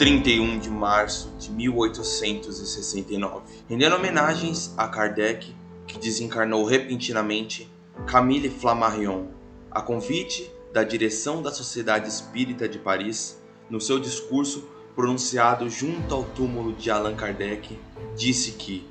31 de março de 1869. Rendendo homenagens a Kardec, que desencarnou repentinamente, Camille Flammarion, a convite da direção da Sociedade Espírita de Paris, no seu discurso pronunciado junto ao túmulo de Allan Kardec, disse que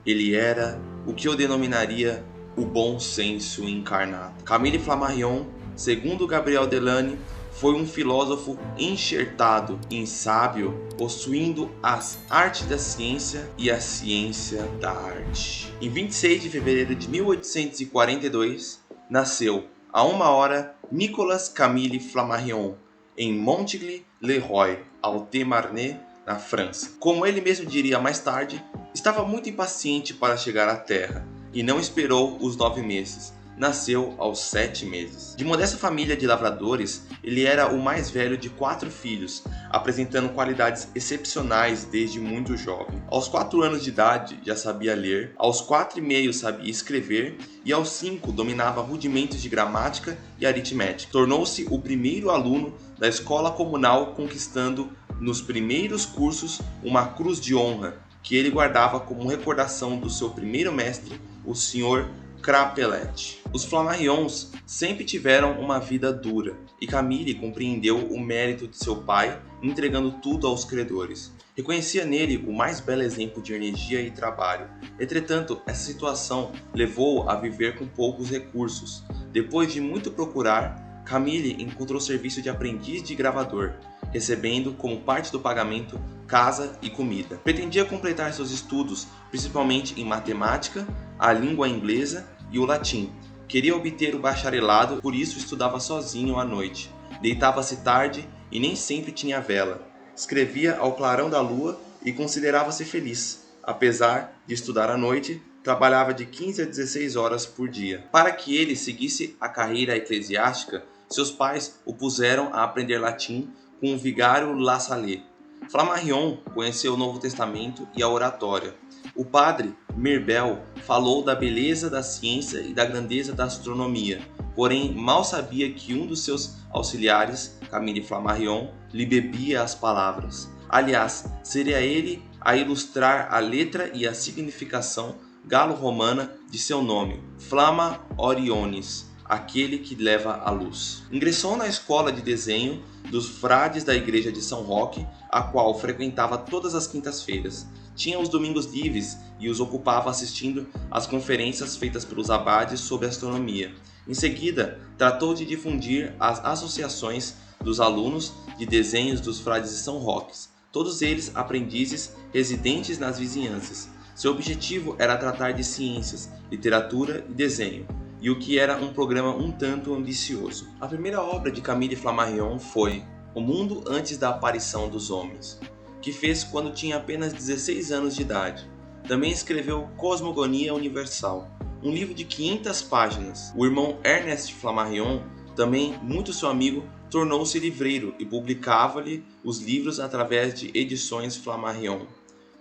ele era o que eu denominaria o bom senso encarnado. Camille Flammarion, segundo Gabriel Delany, foi um filósofo enxertado em sábio, possuindo as artes da ciência e a ciência da arte. Em 26 de fevereiro de 1842, nasceu, a 1 hora, Nicolas Camille Flammarion, em Montigny-le-Roi, Haute-Marne, na França. Como ele mesmo diria mais tarde, estava muito impaciente para chegar à Terra e não esperou os 9 meses. Nasceu aos 7 meses. De modesta família de lavradores, ele era o mais velho de 4 filhos, apresentando qualidades excepcionais desde muito jovem. Aos 4 anos de idade já sabia ler, aos 4,5 sabia escrever e aos 5 dominava rudimentos de gramática e aritmética. Tornou-se o primeiro aluno da escola comunal, conquistando nos primeiros cursos uma cruz de honra que ele guardava como recordação do seu primeiro mestre, o Sr. Crapelet. Os Flammarions sempre tiveram uma vida dura e Camille compreendeu o mérito de seu pai, entregando tudo aos credores. Reconhecia nele o mais belo exemplo de energia e trabalho. Entretanto, essa situação levou-o a viver com poucos recursos. Depois de muito procurar, Camille encontrou o serviço de aprendiz de gravador, recebendo como parte do pagamento casa e comida. Pretendia completar seus estudos, principalmente em matemática, a língua inglesa e o latim. Queria obter o bacharelado, por isso estudava sozinho à noite. Deitava-se tarde e nem sempre tinha vela. Escrevia ao clarão da lua e considerava-se feliz. Apesar de estudar à noite, trabalhava de 15 a 16 horas por dia. Para que ele seguisse a carreira eclesiástica, seus pais o puseram a aprender latim com o vigário La Salle. Flammarion conheceu o Novo Testamento e a oratória. O padre Mirbel falou da beleza da ciência e da grandeza da astronomia, porém mal sabia que um dos seus auxiliares, Camille Flammarion, lhe bebia as palavras. Aliás, seria ele a ilustrar a letra e a significação galo-romana de seu nome, Flamma Orionis, aquele que leva a luz. Ingressou na escola de desenho dos frades da igreja de São Roque, a qual frequentava todas as quintas-feiras. Tinha os domingos livres e os ocupava assistindo às conferências feitas pelos abades sobre astronomia. Em seguida, tratou de difundir as associações dos alunos de desenhos dos frades de São Roque, todos eles aprendizes residentes nas vizinhanças. Seu objetivo era tratar de ciências, literatura e desenho, e o que era um programa um tanto ambicioso. A primeira obra de Camille Flammarion foi O Mundo Antes da Aparição dos Homens, que fez quando tinha apenas 16 anos de idade. Também escreveu Cosmogonia Universal, um livro de 500 páginas. O irmão Ernest Flammarion, também muito seu amigo, tornou-se livreiro e publicava-lhe os livros através de edições Flammarion.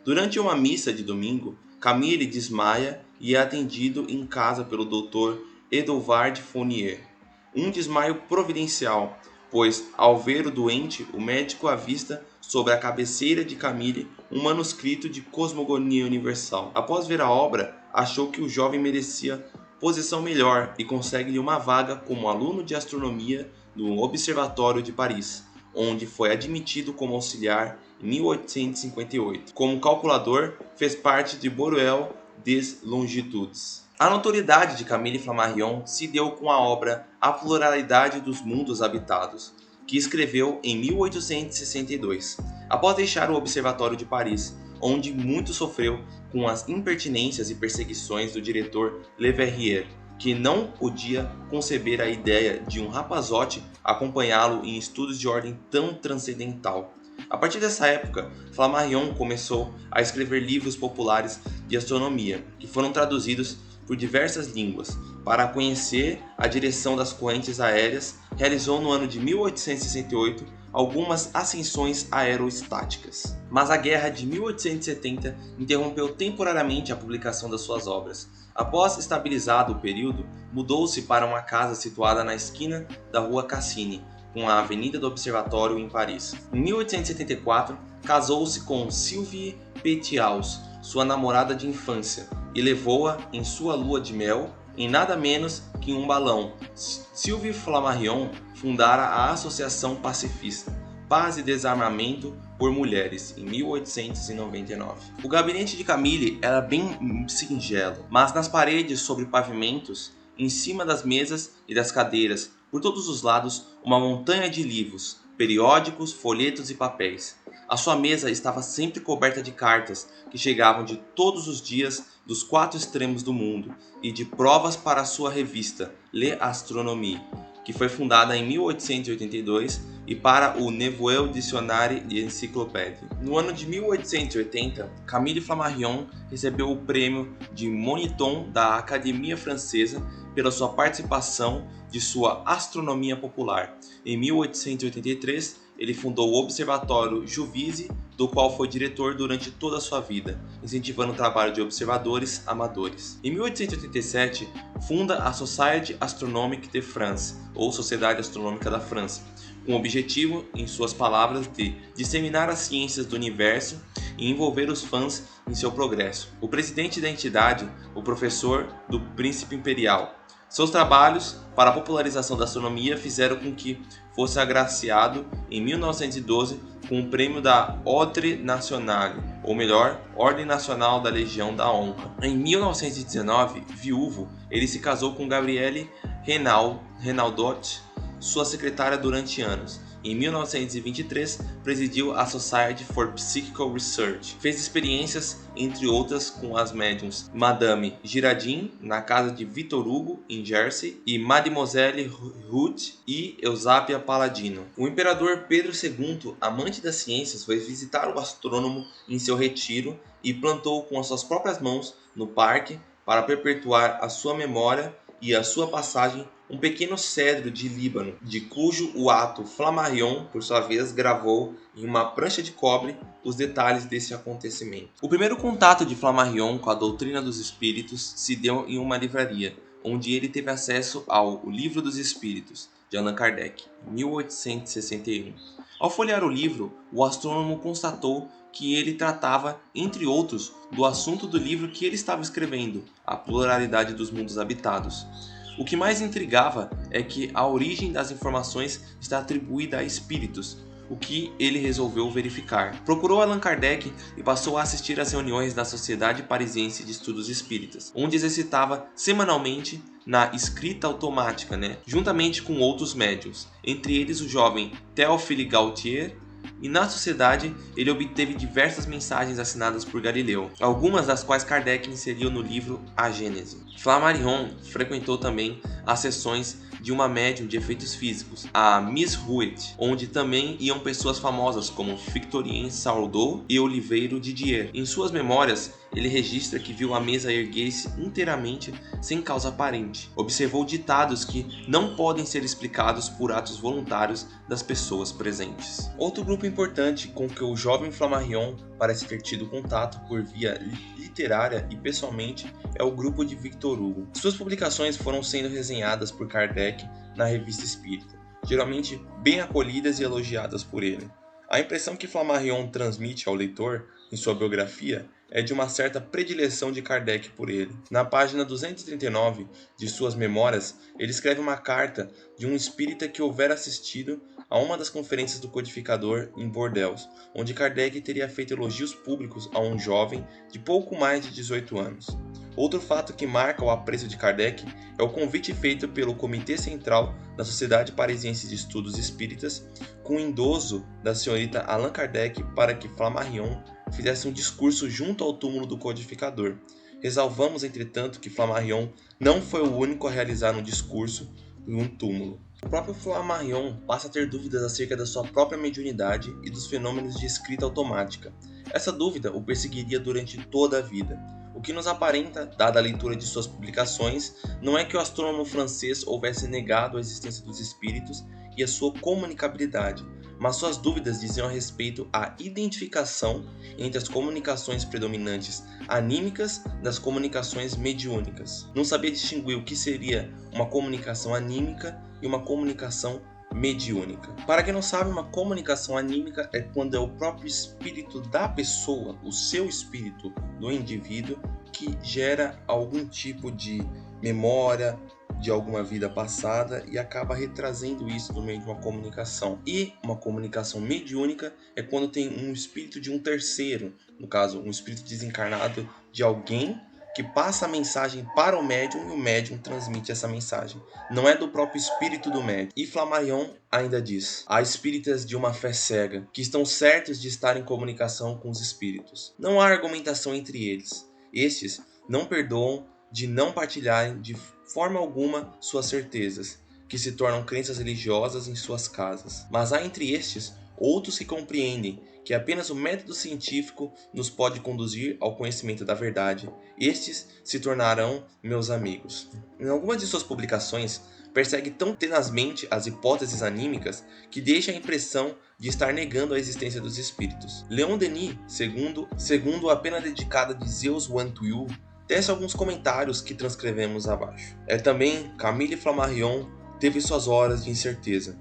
Durante uma missa de domingo, Camille desmaia e é atendido em casa pelo Dr. Edouard Fournier. Um desmaio providencial, pois, ao ver o doente, o médico avista sobre a cabeceira de Camille um manuscrito de Cosmogonia Universal. Após ver a obra, achou que o jovem merecia posição melhor e consegue-lhe uma vaga como aluno de astronomia no Observatório de Paris, onde foi admitido como auxiliar em 1858. Como calculador, fez parte de Borel des Longitudes. A notoriedade de Camille Flammarion se deu com a obra A Pluralidade dos Mundos Habitados, que escreveu em 1862, após deixar o Observatório de Paris, onde muito sofreu com as impertinências e perseguições do diretor Le Verrier, que não podia conceber a ideia de um rapazote acompanhá-lo em estudos de ordem tão transcendental. A partir dessa época, Flammarion começou a escrever livros populares de astronomia, que foram traduzidos por diversas línguas. Para conhecer a direção das correntes aéreas, realizou no ano de 1868 algumas ascensões aerostáticas. Mas a Guerra de 1870 interrompeu temporariamente a publicação das suas obras. Após estabilizado o período, mudou-se para uma casa situada na esquina da rua Cassini, com a Avenida do Observatório em Paris. Em 1874, casou-se com Sylvie Petiaus, sua namorada de infância, e levou-a em sua lua de mel em nada menos que um balão. Sylvie Flammarion fundara a Associação Pacifista Paz e Desarmamento por Mulheres em 1899. O gabinete de Camille era bem singelo, mas nas paredes, sobre pavimentos, em cima das mesas e das cadeiras, por todos os lados, uma montanha de livros, periódicos, folhetos e papéis. A sua mesa estava sempre coberta de cartas que chegavam de todos os dias dos 4 extremos do mundo e de provas para a sua revista L'Astronomie, que foi fundada em 1882, e para o Nouveau Dictionnaire d'Encyclopédie. No ano de 1880, Camille Flammarion recebeu o prêmio de Moniton da Academia Francesa pela sua participação de sua astronomia popular. Em 1883, ele fundou o Observatório Juvisy, do qual foi diretor durante toda a sua vida, incentivando o trabalho de observadores amadores. Em 1887, funda a Société Astronomique de France, ou Sociedade Astronômica da França, com o objetivo, em suas palavras, de disseminar as ciências do universo e envolver os fãs em seu progresso. O presidente da entidade, o professor do Príncipe Imperial. Seus trabalhos para a popularização da astronomia fizeram com que fosse agraciado em 1912 com o prêmio da Ordre Nationale, ou melhor, Ordem Nacional da Legião da Honra. Em 1919, viúvo, ele se casou com Gabrielle Renaudot, sua secretária durante anos. Em 1923, presidiu a Society for Psychical Research. Fez experiências, entre outras, com as médiums Madame Girardin, na casa de Victor Hugo, em Jersey, e Mademoiselle Ruth e Eusápia Paladino. O imperador Pedro II, amante das ciências, foi visitar o astrônomo em seu retiro e plantou com as suas próprias mãos, no parque, para perpetuar a sua memória e a sua passagem, um pequeno cedro de Líbano, de cujo o ato Flammarion, por sua vez, gravou em uma prancha de cobre os detalhes desse acontecimento. O primeiro contato de Flammarion com a doutrina dos espíritos se deu em uma livraria, onde ele teve acesso ao O Livro dos Espíritos, de Allan Kardec, em 1861. Ao folhear o livro, o astrônomo constatou que ele tratava, entre outros, do assunto do livro que ele estava escrevendo, a pluralidade dos mundos habitados. O que mais intrigava é que a origem das informações está atribuída a espíritos, o que ele resolveu verificar. Procurou Allan Kardec e passou a assistir às reuniões da Sociedade Parisiense de Estudos Espíritas, onde exercitava semanalmente na escrita automática, juntamente com outros médiuns, entre eles o jovem Théophile Gautier, e na sociedade ele obteve diversas mensagens assinadas por Galileu, algumas das quais Kardec inseriu no livro A Gênese. Flammarion frequentou também as sessões de uma médium de efeitos físicos, a Miss Huet, onde também iam pessoas famosas como Victorien Sardou e Oliveiro Didier. Em suas memórias, ele registra que viu a mesa erguer-se inteiramente sem causa aparente. Observou ditados que não podem ser explicados por atos voluntários das pessoas presentes. Outro grupo importante com que o jovem Flammarion parece ter tido contato por via literária e pessoalmente é o grupo de Victor Hugo. Suas publicações foram sendo resenhadas por Kardec na Revista Espírita, geralmente bem acolhidas e elogiadas por ele. A impressão que Flammarion transmite ao leitor em sua biografia é de uma certa predileção de Kardec por ele. Na página 239 de suas memórias, ele escreve uma carta de um espírita que houvera assistido a uma das conferências do codificador em Bordeaux, onde Kardec teria feito elogios públicos a um jovem de pouco mais de 18 anos. Outro fato que marca o apreço de Kardec é o convite feito pelo Comitê Central da Sociedade Parisiense de Estudos Espíritas, com o endosso da senhorita Allan Kardec para que Flammarion fizesse um discurso junto ao túmulo do codificador. Ressalvamos, entretanto, que Flammarion não foi o único a realizar um discurso em um túmulo. O próprio Flammarion passa a ter dúvidas acerca da sua própria mediunidade e dos fenômenos de escrita automática. Essa dúvida o perseguiria durante toda a vida. O que nos aparenta, dada a leitura de suas publicações, não é que o astrônomo francês houvesse negado a existência dos espíritos e a sua comunicabilidade, mas suas dúvidas diziam a respeito à identificação entre as comunicações predominantes anímicas das comunicações mediúnicas. Não sabia distinguir o que seria uma comunicação anímica e uma comunicação mediúnica. Para quem não sabe, uma comunicação anímica é quando é o próprio espírito da pessoa, o seu espírito do indivíduo, que gera algum tipo de memória de alguma vida passada e acaba retrazendo isso no meio de uma comunicação. E uma comunicação mediúnica é quando tem um espírito de um terceiro, no caso, um espírito desencarnado de alguém que passa a mensagem para o médium e o médium transmite essa mensagem. Não é do próprio espírito do médium. E Flammarion ainda diz: há espíritas de uma fé cega, que estão certos de estar em comunicação com os espíritos. Não há argumentação entre eles. Estes não perdoam de não partilharem de forma alguma suas certezas, que se tornam crenças religiosas em suas casas. Mas há entre estes outros que compreendem que apenas o método científico nos pode conduzir ao conhecimento da verdade. Estes se tornarão meus amigos. Em algumas de suas publicações, persegue tão tenazmente as hipóteses anímicas que deixa a impressão de estar negando a existência dos espíritos. Leon Denis, segundo a pena dedicada de Zeus Wan Tuyu, tece alguns comentários que transcrevemos abaixo. Também Camille Flammarion teve suas horas de incerteza.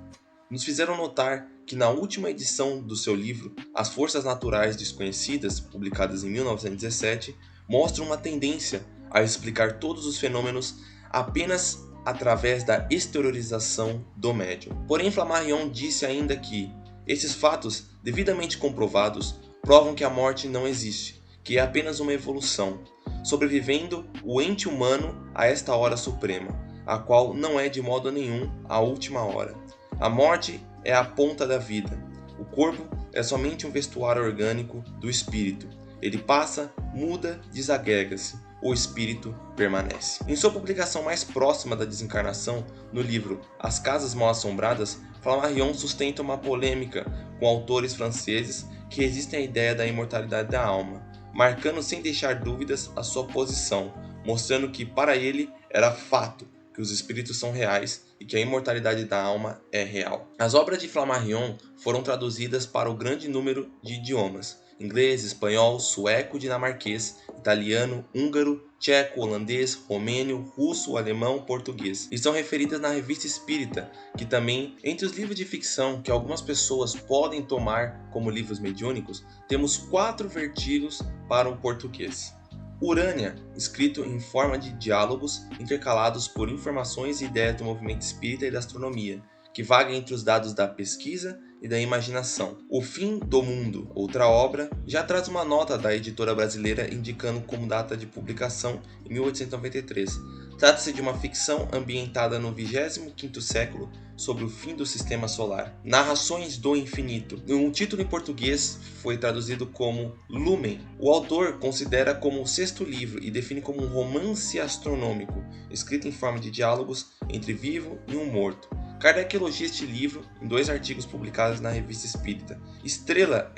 Nos fizeram notar que na última edição do seu livro As Forças Naturais Desconhecidas, publicadas em 1917, mostram uma tendência a explicar todos os fenômenos apenas através da exteriorização do médium. Porém, Flammarion disse ainda que esses fatos, devidamente comprovados, provam que a morte não existe, que é apenas uma evolução, sobrevivendo o ente humano a esta hora suprema, a qual não é de modo nenhum a última hora. A morte é a ponta da vida. O corpo é somente um vestuário orgânico do espírito. Ele passa, muda, desagrega-se. O espírito permanece. Em sua publicação mais próxima da desencarnação, no livro As Casas Mal-Assombradas, Flammarion sustenta uma polêmica com autores franceses que resistem à ideia da imortalidade da alma, marcando sem deixar dúvidas a sua posição, mostrando que para ele era fato que os espíritos são reais e que a imortalidade da alma é real. As obras de Flammarion foram traduzidas para o grande número de idiomas: inglês, espanhol, sueco, dinamarquês, italiano, húngaro, tcheco, holandês, romênio, russo, alemão, português. E são referidas na Revista Espírita, que também, entre os livros de ficção que algumas pessoas podem tomar como livros mediúnicos, temos 4 vertidos para o português. Urânia, escrito em forma de diálogos intercalados por informações e ideias do movimento espírita e da astronomia, que vaga entre os dados da pesquisa e da imaginação. O Fim do Mundo, outra obra, já traz uma nota da editora brasileira indicando como data de publicação em 1893. Trata-se de uma ficção ambientada no 25º século sobre o fim do sistema solar. Narrações do Infinito. Um título em português foi traduzido como Lumen. O autor considera como o 6º livro e define como um romance astronômico, escrito em forma de diálogos entre vivo e um morto. Kardec elogia este livro em 2 artigos publicados na Revista Espírita. Estrela,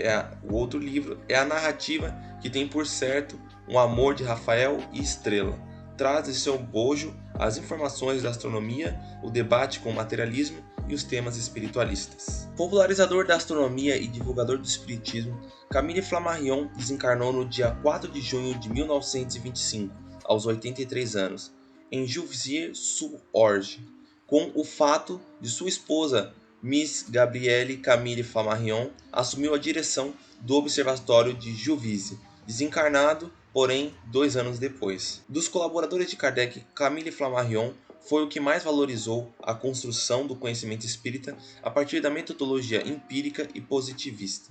o outro livro, é a narrativa que tem por certo um amor de Rafael e Estrela. Traz em seu bojo as informações da astronomia, o debate com o materialismo e os temas espiritualistas. Popularizador da astronomia e divulgador do espiritismo, Camille Flammarion desencarnou no dia 4 de junho de 1925, aos 83 anos, em Juvisy-sur-Orge, com o fato de sua esposa, Miss Gabrielle Camille Flammarion, assumiu a direção do Observatório de Juvisy, desencarnado, porém, 2 anos depois. Dos colaboradores de Kardec, Camille Flammarion foi o que mais valorizou a construção do conhecimento espírita a partir da metodologia empírica e positivista.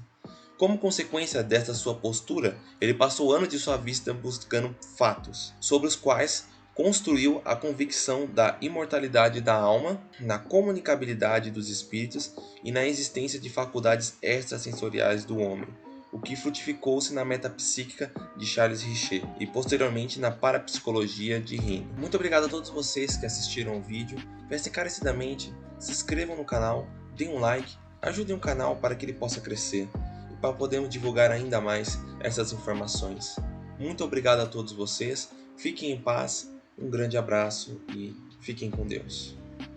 Como consequência desta sua postura, ele passou anos de sua vida buscando fatos, sobre os quais construiu a convicção da imortalidade da alma, na comunicabilidade dos espíritos e na existência de faculdades extrasensoriais do homem, o que frutificou-se na metapsíquica de Charles Richer e posteriormente na parapsicologia de Heine. Muito obrigado a todos vocês que assistiram o vídeo. Peço encarecidamente, se inscrevam no canal, deem um like, ajudem o canal para que ele possa crescer e para podermos divulgar ainda mais essas informações. Muito obrigado a todos vocês, fiquem em paz, um grande abraço e fiquem com Deus.